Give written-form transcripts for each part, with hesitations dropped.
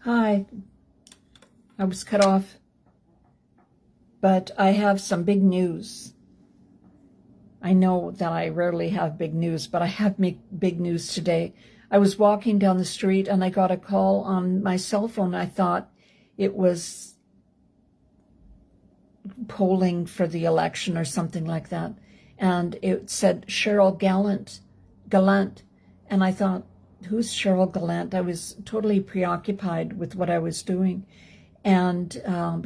Hi, I was cut off, but I have some big news. I know that I rarely have big news, but I have big news today. I was walking down the street and I got a call on my cell phone. I thought it was polling for the election or something like that. And it said Cheryl Gallant. And I thought, who's Cheryl Gallant? I was totally preoccupied with what I was doing. And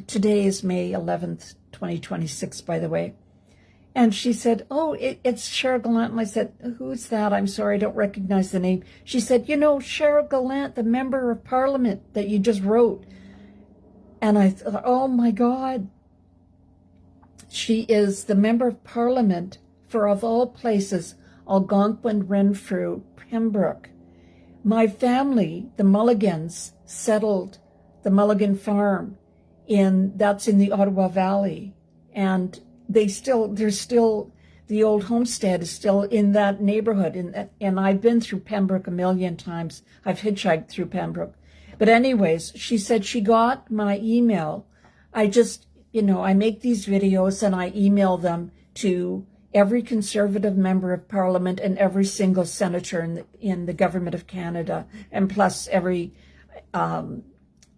today is May 11th, 2026, by the way. And she said, oh, it's Cheryl Gallant. And I said, who's that? I'm sorry, I don't recognize the name. She said, you know, Cheryl Gallant, the member of parliament that you just wrote. And I thought, oh my God. She is the member of parliament for, of all places, Algonquin, Renfrew, Pembroke. My family, the Mulligans, settled the Mulligan farm that's in the Ottawa Valley. And there's still, the old homestead is still in that neighborhood. And I've been through Pembroke a million times. I've hitchhiked through Pembroke. But anyways, she said she got my email. I just, I make these videos and I email them to every Conservative member of Parliament and every single senator in the government of Canada, and plus every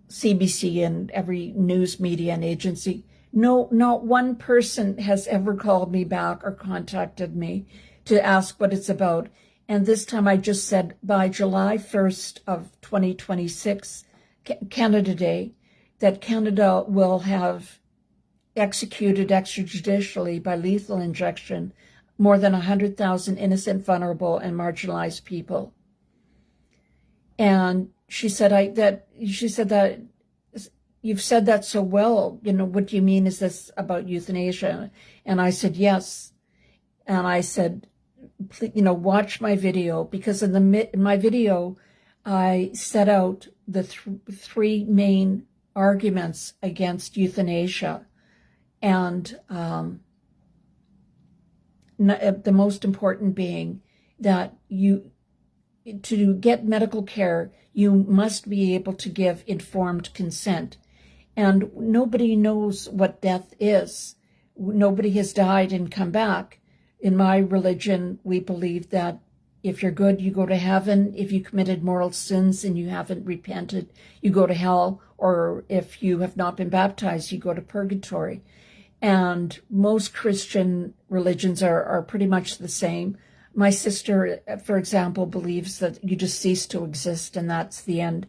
CBC and every news media and agency. No, not one person has ever called me back or contacted me to ask what it's about. And this time I just said by July 1st of 2026, Canada Day, that Canada will have executed extrajudicially by lethal injection more than 100,000 innocent, vulnerable, and marginalized people. And she said that you've said that so well. What do you mean? Is this about euthanasia? And I said yes. And I said, watch my video, because in my video I set out the three main arguments against euthanasia. And the most important being that to get medical care, you must be able to give informed consent. And nobody knows what death is. Nobody has died and come back. In my religion, we believe that if you're good, you go to heaven. If you committed moral sins and you haven't repented, you go to hell. Or if you have not been baptized, you go to purgatory. And most Christian religions are pretty much the same. My sister, for example, believes that you just cease to exist and that's the end.